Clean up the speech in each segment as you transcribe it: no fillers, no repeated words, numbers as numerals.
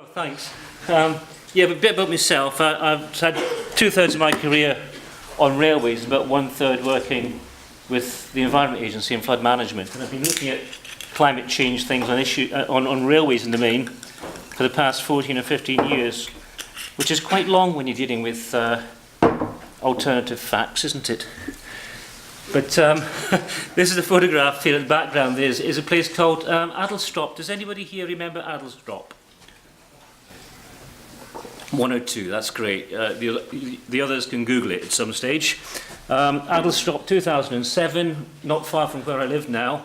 Oh, thanks. Yeah, but a bit about myself. I've had 2/3 of my career on railways, about 1/3 working with the Environment Agency in flood management. And I've been looking at climate change things on railways in the main for the past 14 or 15 years, which is quite long when you're dealing with alternative facts, isn't it? But this is a photograph here in the background. There is a place called Adlestrop. Does anybody here remember Adlestrop? One or two, that's great. The others can Google it at some stage. Adlestrop, 2007, not far from where I live now.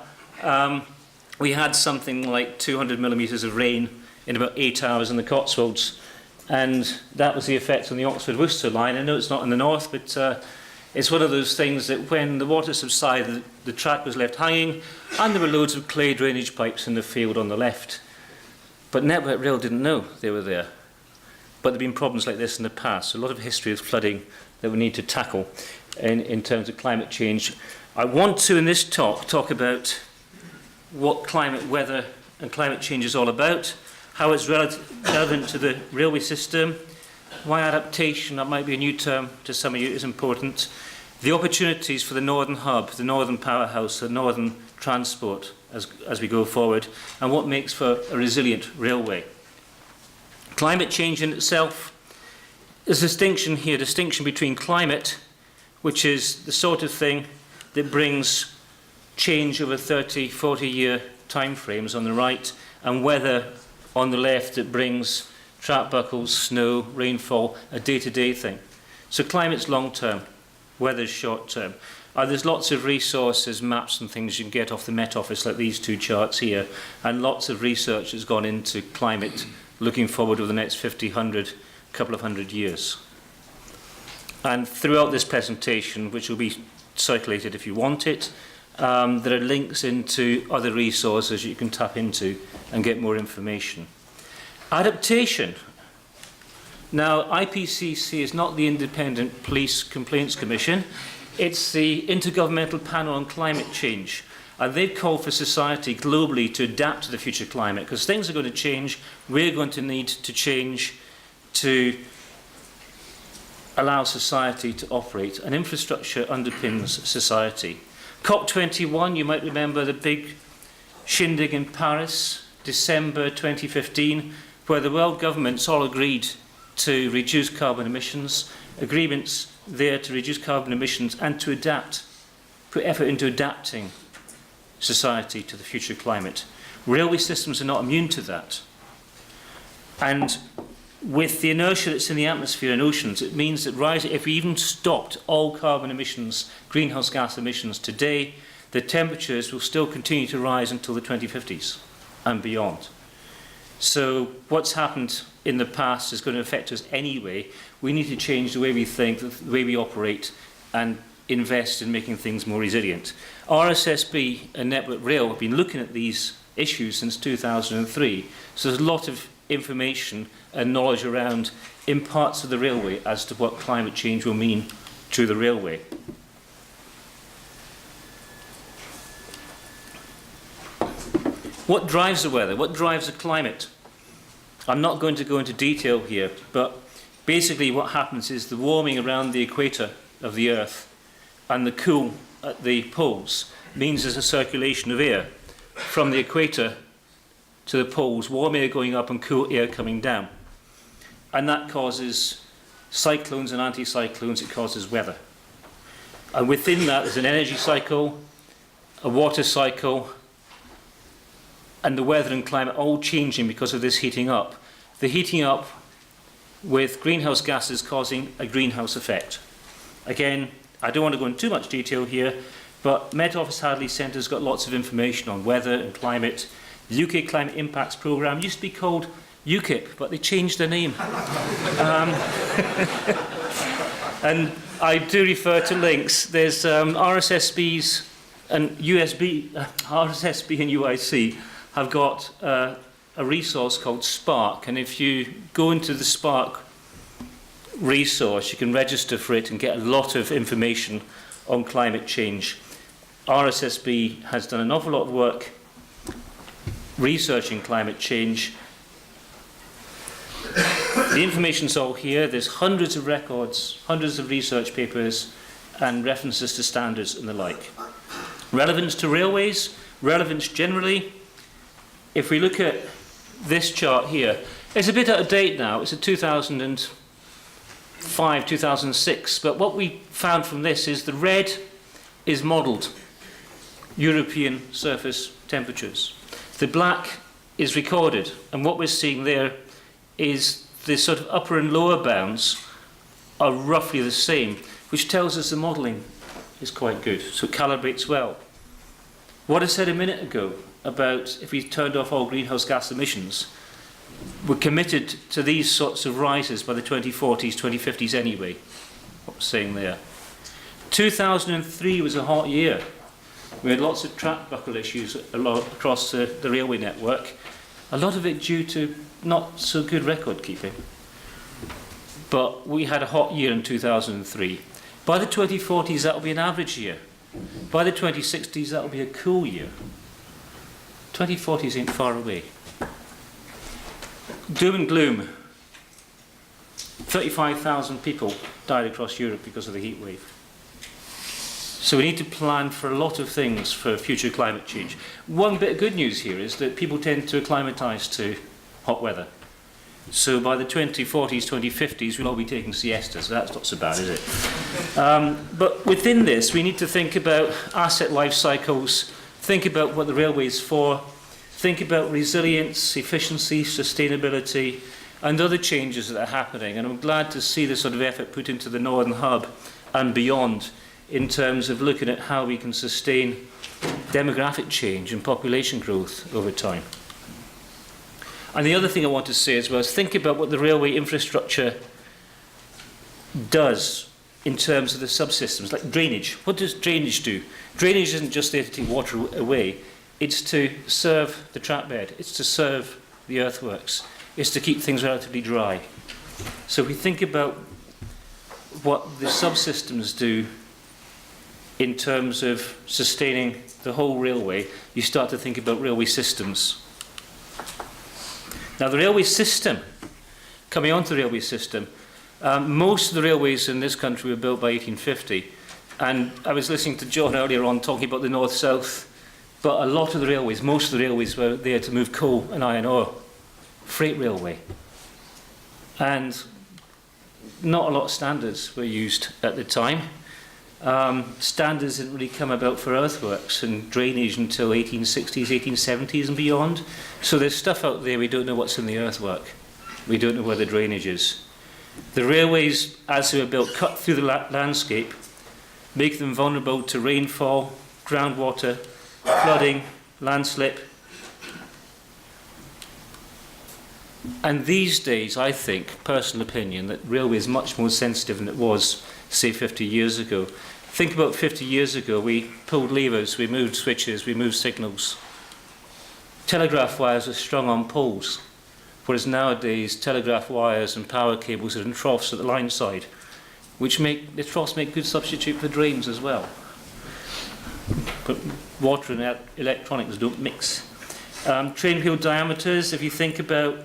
We had something like 200 millimetres of rain in about 8 hours in the Cotswolds, and that was the effect on the Oxford-Worcester line. I know it's not in the north, but it's one of those things that when the water subsided, the track was left hanging, and there were loads of clay drainage pipes in the field on the left. But Network Rail didn't know they were there. But there have been problems like this in the past. So a lot of history of flooding that we need to tackle in terms of climate change. I want to, in this talk about what climate, weather and climate change is all about, how it's relevant to the railway system, why adaptation, that might be a new term to some of you, is important, the opportunities for the northern hub, the northern powerhouse, the northern transport as we go forward, and what makes for a resilient railway. Climate change in itself, there's a distinction between climate, which is the sort of thing that brings change over 30, 40-year time frames on the right, and weather on the left that brings track buckles, snow, rainfall, a day-to-day thing. So climate's long-term, weather's short-term. There's lots of resources, maps and things you can get off the Met Office, like these two charts here, and lots of research has gone into climate looking forward over the next 50, 100, couple of hundred years. And throughout this presentation, which will be circulated if you want it, there are links into other resources you can tap into and get more information. Adaptation. Now, IPCC is not the Independent Police Complaints Commission. It's the Intergovernmental Panel on Climate Change. And they've called for society globally to adapt to the future climate, because things are going to change. We're going to need to change to allow society to operate. And infrastructure underpins society. COP21, you might remember the big shindig in Paris, December 2015, where the world governments all agreed to reduce carbon emissions, agreements there to reduce carbon emissions and to adapt, put effort into adapting society to the future climate. Railway systems are not immune to that. And with the inertia that's in the atmosphere and oceans, it means that if we even stopped all carbon emissions, greenhouse gas emissions today, the temperatures will still continue to rise until the 2050s and beyond. So what's happened in the past is going to affect us anyway. We need to change the way we think, the way we operate, and invest in making things more resilient. RSSB and Network Rail have been looking at these issues since 2003, so there's a lot of information and knowledge around in parts of the railway as to what climate change will mean to the railway. What drives the weather? What drives the climate? I'm not going to go into detail here, but basically what happens is the warming around the equator of the Earth and the cool at the poles means there's a circulation of air from the equator to the poles, warm air going up and cool air coming down. And that causes cyclones and anticyclones, it causes weather. And within that there's an energy cycle, a water cycle, and the weather and climate all changing because of this heating up. The heating up with greenhouse gases causing a greenhouse effect. Again, I don't want to go into too much detail here, but Met Office Hadley Centre's got lots of information on weather and climate. The UK Climate Impacts Programme used to be called UKIP, but they changed their name. And I do refer to links. There's RSSBs and RSSB and UIC have got a resource called Spark, and if you go into the Spark resource, you can register for it and get a lot of information on climate change. RSSB has done an awful lot of work researching climate change, The information's all here. There's hundreds of records, hundreds of research papers, and references to standards and the like. Relevance to railways, relevance generally. If we look at this chart here, it's a bit out of date now. It's a 2005, 2006. But what we found from this is the red is modelled European surface temperatures. The black is recorded, and what we're seeing there is the sort of upper and lower bounds are roughly the same, which tells us the modelling is quite good, so it calibrates well. What I said a minute ago about if we turned off all greenhouse gas emissions, we're committed to these sorts of rises by the 2040s, 2050s anyway, what we're saying there. 2003 was a hot year. We had lots of track buckle issues across the railway network, a lot of it due to not so good record keeping. But we had a hot year in 2003. By the 2040s, that'll be an average year. By the 2060s, that'll be a cool year. 2040s ain't far away. Doom and gloom. 35,000 people died across Europe because of the heat wave. So we need to plan for a lot of things for future climate change. One bit of good news here is that people tend to acclimatise to hot weather. So by the 2040s, 2050s, we'll all be taking siestas. That's not so bad, is it? But within this, we need to think about asset life cycles, think about what the railway is for, think about resilience, efficiency, sustainability, and other changes that are happening. And I'm glad to see the sort of effort put into the Northern Hub and beyond in terms of looking at how we can sustain demographic change and population growth over time. And the other thing I want to say as well is think about what the railway infrastructure does in terms of the subsystems, like drainage. What does drainage do? Drainage isn't just there to take water away, it's to serve the track bed, it's to serve the earthworks, it's to keep things relatively dry. So if we think about what the subsystems do in terms of sustaining the whole railway, you start to think about railway systems. Now the railway system, coming on to the railway system, most of the railways in this country were built by 1850, and I was listening to John earlier on talking about the north-south, but a lot of the railways, most of the railways were there to move coal and iron ore, freight railway, and not a lot of standards were used at the time. Standards didn't really come about for earthworks and drainage until 1860s, 1870s and beyond. So there's stuff out there we don't know what's in the earthwork. We don't know where the drainage is. The railways, as they were built, cut through the landscape, make them vulnerable to rainfall, groundwater, flooding, landslip. And these days, I think, personal opinion, that railway is much more sensitive than it was, say, 50 years ago. Think about 50 years ago, we pulled levers, we moved switches, we moved signals. Telegraph wires are strung on poles, whereas nowadays telegraph wires and power cables are in troughs at the line side, which make the troughs make good substitute for drains as well. But water and electronics don't mix. Train wheel diameters, if you think about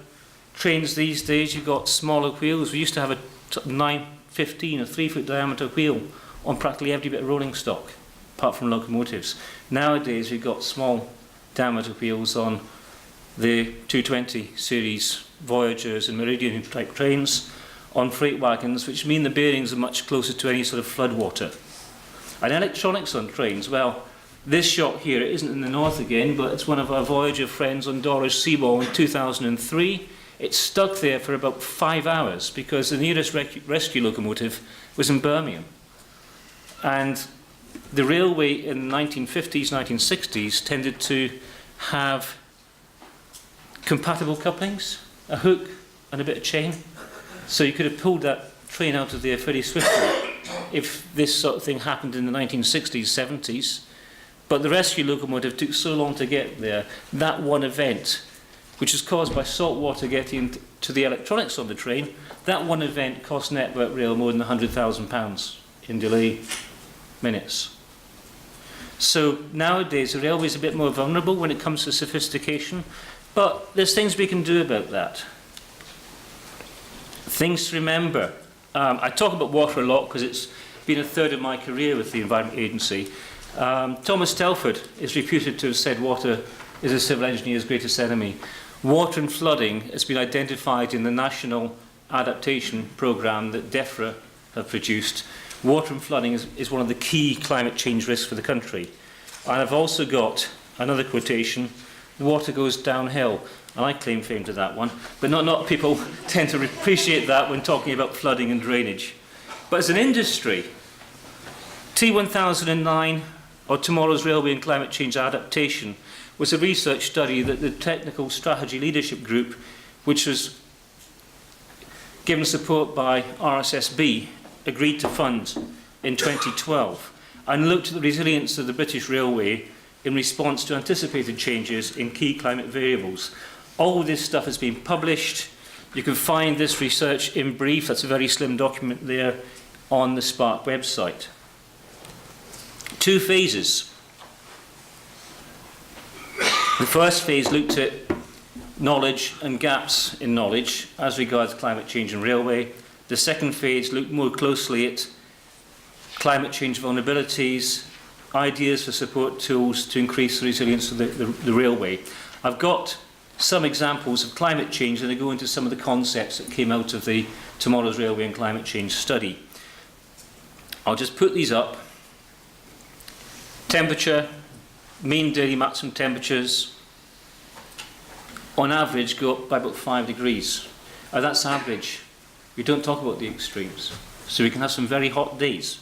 trains these days, you've got smaller wheels. We used to have a 915, a 3-foot diameter wheel on practically every bit of rolling stock, apart from locomotives. Nowadays, we've got small diameter wheels on the 220 series Voyagers and Meridian type trains, on freight wagons, which mean the bearings are much closer to any sort of floodwater. And electronics on trains, well, this shot here, it isn't in the north again, but it's one of our Voyager friends on Dora's seawall in 2003. It stuck there for about 5 hours because the nearest rescue locomotive was in Birmingham. And the railway in the 1950s, 1960s tended to have compatible couplings, a hook and a bit of chain. So you could have pulled that train out of there fairly swiftly if this sort of thing happened in the 1960s, 70s. But the rescue locomotive took so long to get there, that one event, which was caused by salt water getting to the electronics on the train, that one event cost Network Rail more than £100,000 in delay minutes. So nowadays the railway is a bit more vulnerable when it comes to sophistication, but there's things we can do about that. Things to remember. I talk about water a lot because it's been a third of my career with the Environment Agency. Thomas Telford is reputed to have said water is a civil engineer's greatest enemy. Water and flooding has been identified in the National Adaptation Programme that DEFRA have produced. Water and flooding is one of the key climate change risks for the country. And I've also got another quotation: the water goes downhill. And I claim fame to that one, but not people tend to appreciate that when talking about flooding and drainage. But as an industry, T1009, or Tomorrow's Railway and Climate Change Adaptation, was a research study that the Technical Strategy Leadership Group, which was given support by RSSB, agreed to fund in 2012, and looked at the resilience of the British Railway in response to anticipated changes in key climate variables. All of this stuff has been published. You can find this research in brief, that's a very slim document there, on the Spark website. 2 phases. The first phase looked at knowledge and gaps in knowledge as regards climate change and railway. The second phase looked more closely at climate change vulnerabilities, ideas for support tools to increase the resilience of the railway. I've got some examples of climate change, and I go into some of the concepts that came out of the Tomorrow's Railway and Climate Change study. I'll just put these up. Temperature, mean daily maximum temperatures, on average go up by about 5 degrees. That's average. We don't talk about the extremes. So we can have some very hot days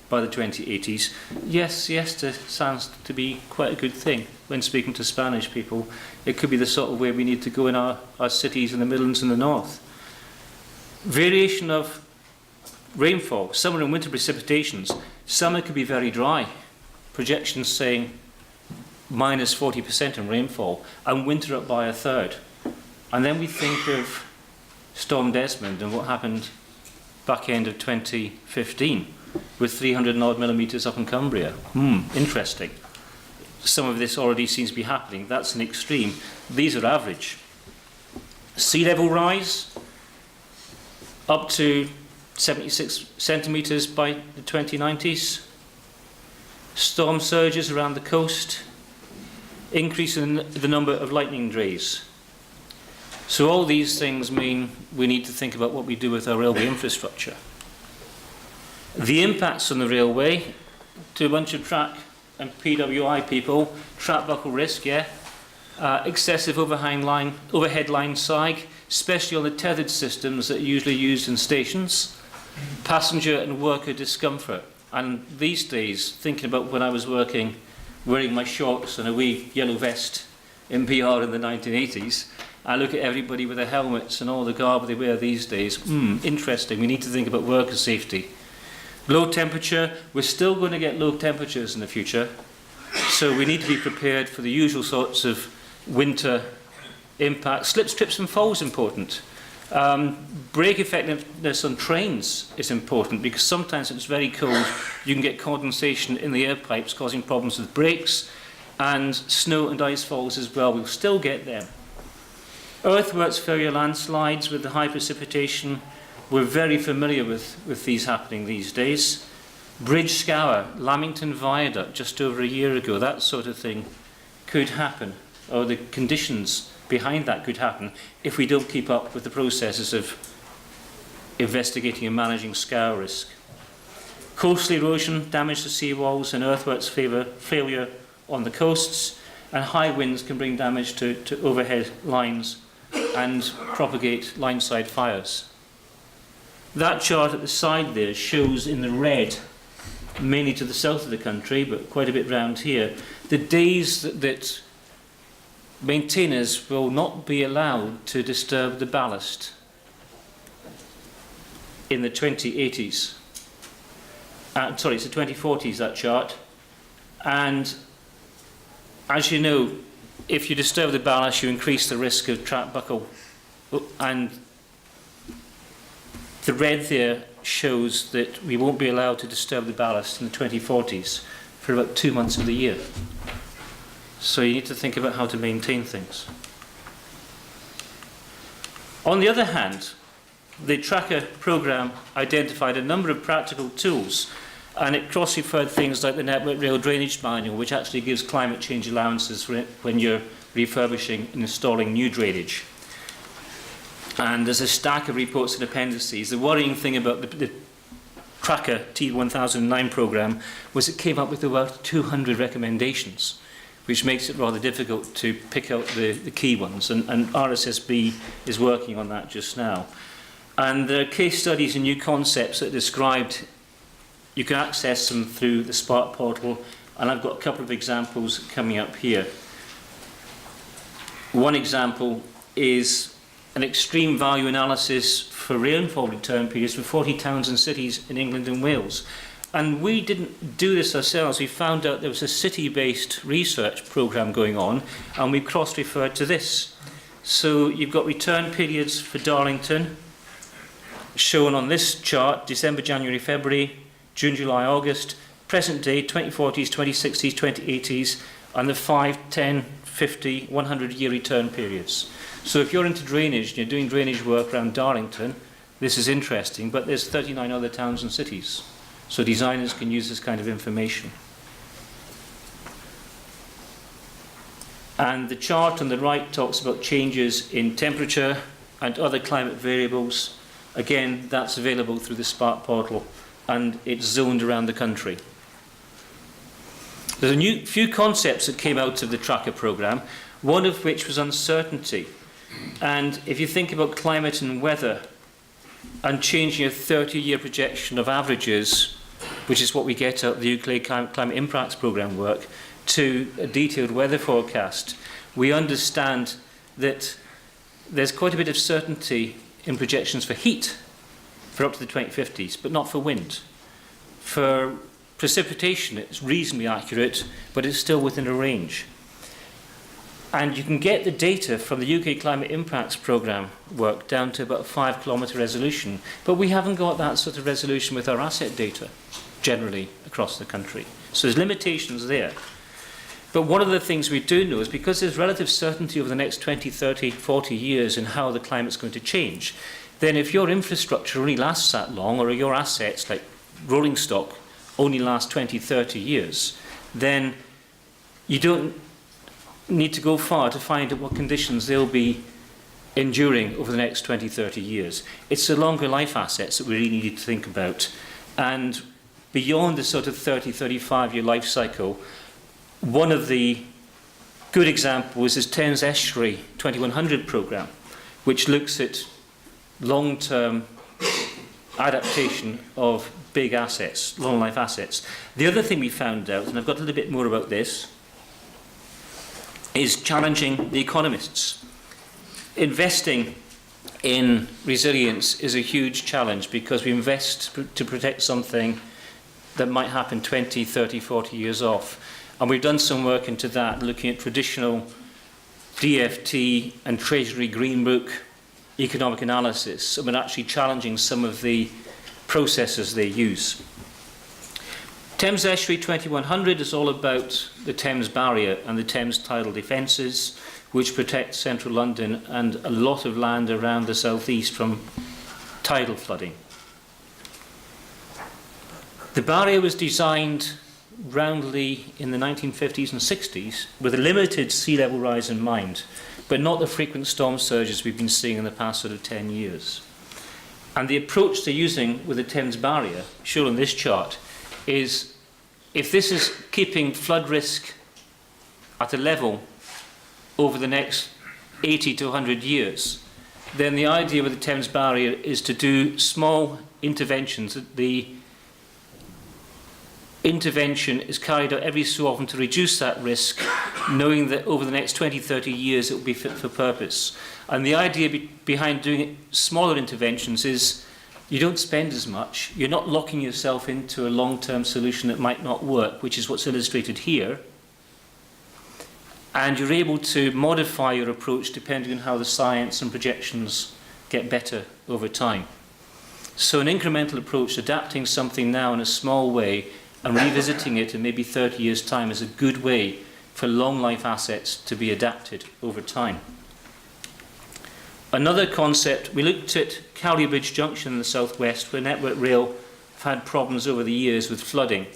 by the 2080s. Yes, siesta sounds to be quite a good thing when speaking to Spanish people. It could be the sort of way we need to go in our cities in the Midlands and the North. Variation of rainfall, summer and winter precipitations. Summer could be very dry. Projections saying minus 40% in rainfall, and winter up by 1/3. And then we think of Storm Desmond and what happened back end of 2015 with 300 and odd millimetres up in Cumbria. Interesting. Some of this already seems to be happening. That's an extreme. These are average. Sea level rise up to 76 centimetres by the 2090s. Storm surges around the coast. Increase in the number of lightning days. So all these things mean we need to think about what we do with our railway infrastructure. The impacts on the railway to a bunch of track and PWI people: track buckle risk, excessive overhead line sag, especially on the tethered systems that are usually used in stations, passenger and worker discomfort. And these days, thinking about when I was working, wearing my shorts and a wee yellow vest in PR in the 1980s, I look at everybody with their helmets and all the garb they wear these days. Interesting. We need to think about worker safety. Low temperature. We're still going to get low temperatures in the future, so we need to be prepared for the usual sorts of winter impacts. Slips, trips and falls important. Brake effectiveness on trains is important because sometimes it's very cold. You can get condensation in the air pipes causing problems with brakes, and snow and ice falls as well. We'll still get them. Earthworks failure landslides with the high precipitation. We're very familiar with these happening these days. Bridge scour, Lamington Viaduct just over a year ago, that sort of thing could happen, or the conditions behind that could happen if we don't keep up with the processes of investigating and managing scour risk. Coastal erosion, damage to seawalls and earthworks failure on the coasts, and high winds can bring damage to overhead lines and propagate line-side fires. That chart at the side there shows in the red, mainly to the south of the country, but quite a bit round here, the days that maintainers will not be allowed to disturb the ballast in the 2080s. Sorry, it's the 2040s, that chart. And as you know, if you disturb the ballast, you increase the risk of track buckle. And the red there shows that we won't be allowed to disturb the ballast in the 2040s for about 2 months of the year. So you need to think about how to maintain things. On the other hand, the tracker program identified a number of practical tools, and it cross-referred things like the Network Rail Drainage Manual, which actually gives climate change allowances for it when you're refurbishing and installing new drainage. And there's a stack of reports and appendices. The worrying thing about the tracker T1009 program was it came up with about 200 recommendations, which makes it rather difficult to pick out the key ones. And RSSB is working on that just now. And there are case studies and new concepts that are described. You can access them through the Spark portal, and I've got a couple of examples coming up here. One example is an extreme value analysis for rainfall return periods for 40 towns and cities in England and Wales. And we didn't do this ourselves. We found out there was a city-based research program going on, and we cross-referred to this. So you've got return periods for Darlington, shown on this chart: December, January, February, June, July, August, present day, 2040s, 2060s, 2080s, and the 5, 10, 50, 100-year return periods. So if you're into drainage and you're doing drainage work around Darlington, this is interesting, but there's 39 other towns and cities. So designers can use this kind of information. And the chart on the right talks about changes in temperature and other climate variables. Again, that's available through the Spark portal, and it's zoned around the country. There's a few concepts that came out of the tracker program, one of which was uncertainty. And if you think about climate and weather and changing a 30-year projection of averages, which is what we get out of the UK Climate Impacts Programme work, to a detailed weather forecast, we understand that there's quite a bit of certainty in projections for heat for up to the 2050s, but not for wind. For precipitation, it's reasonably accurate, but it's still within a range. And you can get the data from the UK Climate Impacts Programme work down to about 5-kilometre resolution, but we haven't got that sort of resolution with our asset data generally across the country. So there's limitations there. But one of the things we do know is because there's relative certainty over the next 20, 30, 40 years in how the climate's going to change, then if your infrastructure only lasts that long, or your assets like rolling stock only last 20, 30 years, then you don't need to go far to find out what conditions they'll be enduring over the next 20, 30 years. It's the longer life assets that we really need to think about. And beyond the sort of 30, 35-year life cycle, one of the good examples is Thames Estuary 2100 programme, which looks at long-term adaptation of big assets, long life assets. The other thing we found out, and I've got a little bit more about this, is challenging the economists. Investing in resilience is a huge challenge because we invest to protect something that might happen 20, 30, 40 years off. And we've done some work into that, looking at traditional DFT and Treasury Green Book economic analysis, and we're actually challenging some of the processes they use. Thames Estuary 2100 is all about the Thames Barrier and the Thames tidal defences, which protect central London and a lot of land around the southeast from tidal flooding. The barrier was designed roundly in the 1950s and 60s with a limited sea level rise in mind, but not the frequent storm surges we've been seeing in the past sort of 10 years. And the approach they're using with the Thames Barrier, shown on this chart, is if this is keeping flood risk at a level over the next 80 to 100 years, then the idea with the Thames Barrier is to do small interventions. The intervention is carried out every so often to reduce that risk, knowing that over the next 20, 30 years it will be fit for purpose. And the idea behind doing smaller interventions is you don't spend as much, you're not locking yourself into a long-term solution that might not work, which is what's illustrated here, and you're able to modify your approach depending on how the science and projections get better over time. So an incremental approach, adapting something now in a small way and revisiting it in maybe 30 years' time, is a good way for long life assets to be adapted over time. Another concept, we looked at Cowley Bridge Junction in the southwest, where Network Rail have had problems over the years with flooding.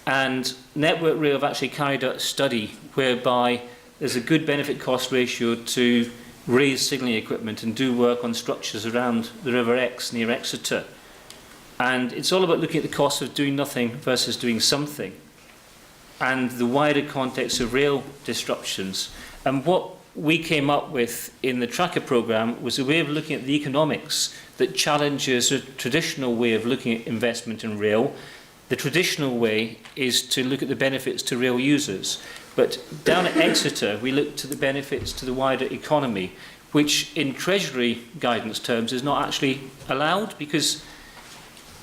And Network Rail have actually carried out a study whereby there's a good benefit cost ratio to raise signalling equipment and do work on structures around the River Exe near Exeter. And it's all about looking at the cost of doing nothing versus doing something, and the wider context of rail disruptions. And what we came up with in the Tracker programme was a way of looking at the economics that challenges a traditional way of looking at investment in rail. The traditional way is to look at the benefits to rail users. But down at Exeter, we looked at the benefits to the wider economy, which in Treasury guidance terms is not actually allowed, because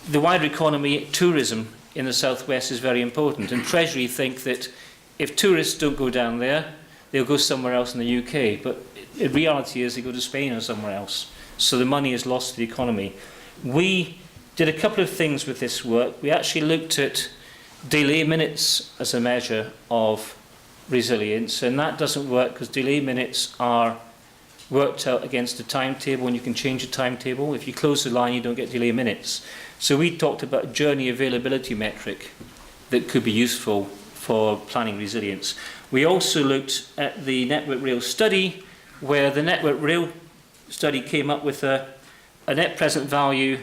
the wider economy, tourism in the southwest is very important. And Treasury think that if tourists don't go down there, they'll go somewhere else in the UK. But the reality is they go to Spain or somewhere else. So the money is lost to the economy. We did a couple of things with this work. We actually looked at delay minutes as a measure of resilience, and that doesn't work because delay minutes are worked out against a timetable, and you can change the timetable. If you close the line, you don't get delay minutes. So we talked about a journey availability metric that could be useful for planning resilience. We also looked at the Network Rail study, where the Network Rail study came up with a net present value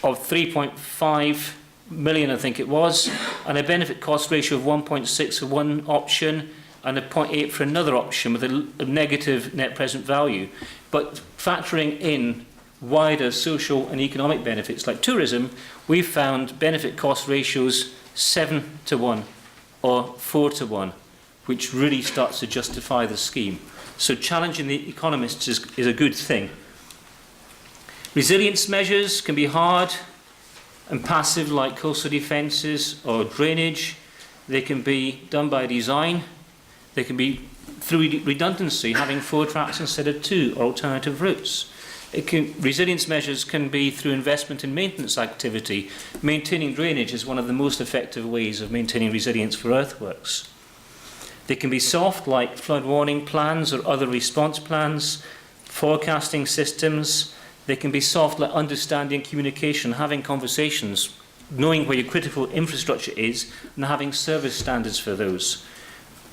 of 3.5 million, I think it was, and a benefit cost ratio of 1.6 for one option and a 0.8 for another option with a negative net present value. But factoring in wider social and economic benefits like tourism, we found benefit cost ratios 7-to-1 or 4-to-1, which really starts to justify the scheme. So challenging the economists is a good thing. Resilience measures can be hard and passive, like coastal defences or drainage. They can be done by design. They can be through redundancy, having 4 tracks instead of 2, or alternative routes. Resilience measures can be through investment in maintenance activity. Maintaining drainage is one of the most effective ways of maintaining resilience for earthworks. They can be soft, like flood warning plans or other response plans, forecasting systems. They can be soft, like understanding communication, having conversations, knowing where your critical infrastructure is, and having service standards for those.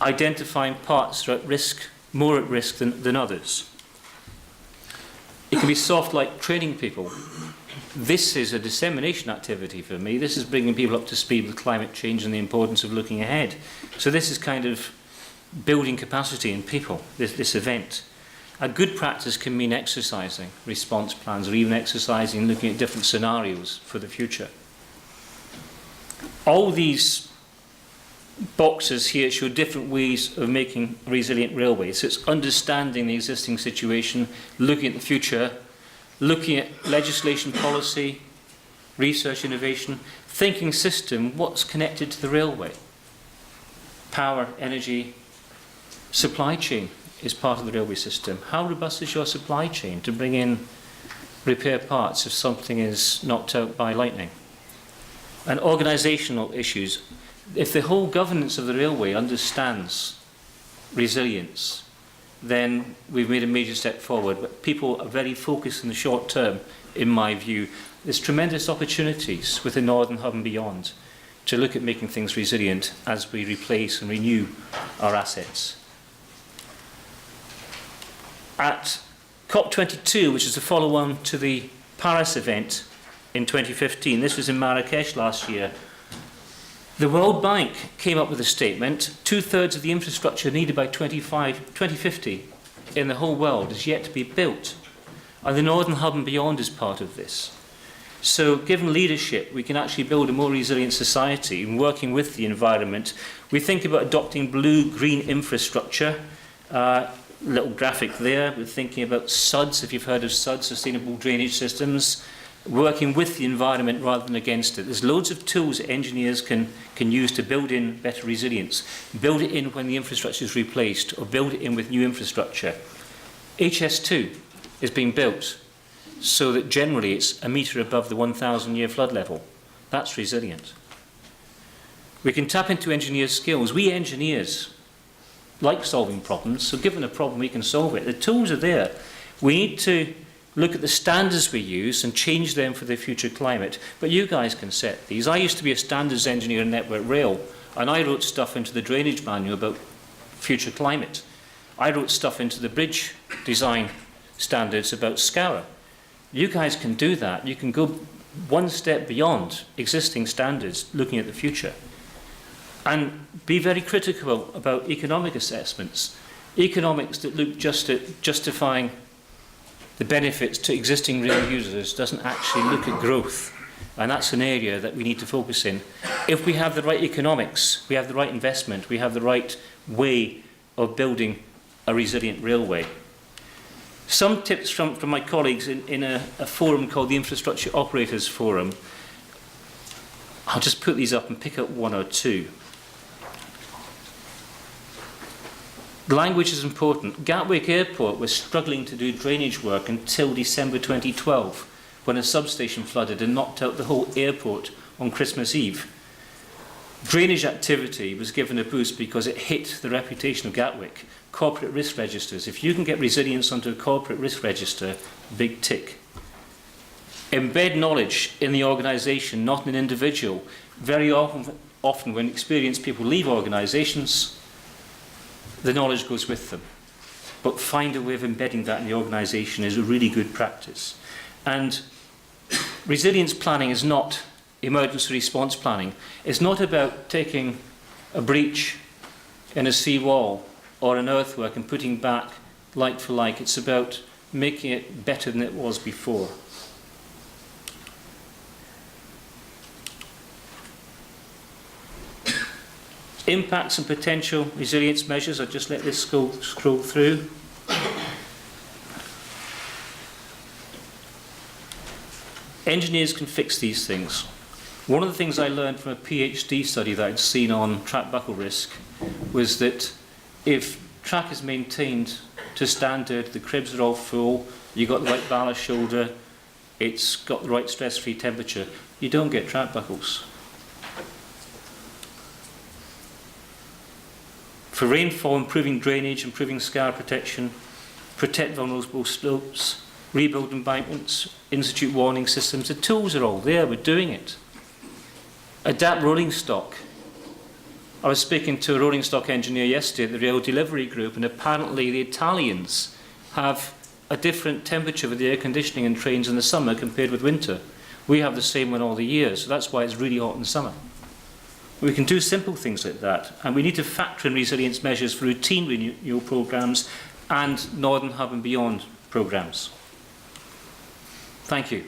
Identifying parts that are at risk, more at risk than others. It can be soft, like training people. This is a dissemination activity for me. This is bringing people up to speed with climate change and the importance of looking ahead. So this is kind of building capacity in people, this event. A good practice can mean exercising response plans, or even exercising looking at different scenarios for the future. All these boxes here show different ways of making resilient railways. So it's understanding the existing situation, looking at the future, looking at legislation, policy, research, innovation, thinking system, what's connected to the railway. Power, energy, supply chain is part of the railway system. How robust is your supply chain to bring in repair parts if something is knocked out by lightning? And organisational issues. If the whole governance of the railway understands resilience, then we've made a major step forward. But people are very focused in the short term, in my view. There's tremendous opportunities with the Northern Hub and beyond to look at making things resilient as we replace and renew our assets. At COP22, which is a follow-on to the Paris event in 2015, this was in Marrakesh last year, the World Bank came up with a statement: 2/3 of the infrastructure needed by 2050 in the whole world is yet to be built. And the Northern Hub and beyond is part of this. So given leadership, we can actually build a more resilient society in working with the environment. We think about adopting blue-green infrastructure. Little graphic there. We're thinking about SUDS, if you've heard of SUDS, sustainable drainage systems, working with the environment rather than against it. There's loads of tools that engineers can use to build in better resilience. Build it in when the infrastructure is replaced, or build it in with new infrastructure. HS2 is being built so that generally it's a metre above the 1,000-year flood level. That's resilient. We can tap into engineers' skills. We engineers like solving problems, so given a problem we can solve it. The tools are there. We need to look at the standards we use and change them for the future climate. But you guys can set these. I used to be a standards engineer in Network Rail, and I wrote stuff into the drainage manual about future climate. I wrote stuff into the bridge design standards about scour. You guys can do that. You can go one step beyond existing standards, looking at the future. And be very critical about economic assessments. Economics that look just at justifying the benefits to existing rail users doesn't actually look at growth. And that's an area that we need to focus in. If we have the right economics, we have the right investment, we have the right way of building a resilient railway. Some tips from my colleagues in a forum called the Infrastructure Operators Forum. I'll just put these up and pick up one or two. Language is important. Gatwick Airport was struggling to do drainage work until December 2012, when a substation flooded and knocked out the whole airport on Christmas Eve. Drainage activity was given a boost because it hit the reputation of Gatwick. Corporate risk registers. If you can get resilience onto a corporate risk register, big tick. Embed knowledge in the organisation, not in an individual. Very often when experienced people leave organisations, the knowledge goes with them. But find a way of embedding that in the organisation is a really good practice. And resilience planning is not emergency response planning. It's not about taking a breach in a seawall or an earthwork and putting back like for like. It's about making it better than it was before. Impacts and potential resilience measures. I'll just let this scroll through. Engineers can fix these things. One of the things I learned from a PhD study that I'd seen on track buckle risk was that if track is maintained to standard, the cribs are all full, you've got the right ballast shoulder, it's got the right stress-free temperature, you don't get track buckles. For rainfall, improving drainage, improving scour protection, protect vulnerable slopes, rebuild embankments, institute warning systems. The tools are all there, we're doing it. Adapt rolling stock. I was speaking to a rolling stock engineer yesterday at the Rail Delivery Group, and apparently the Italians have a different temperature with the air conditioning in trains in the summer compared with winter. We have the same one all the year, so that's why it's really hot in the summer. We can do simple things like that, and we need to factor in resilience measures for routine renewal programmes and Northern Hub and Beyond programmes. Thank you.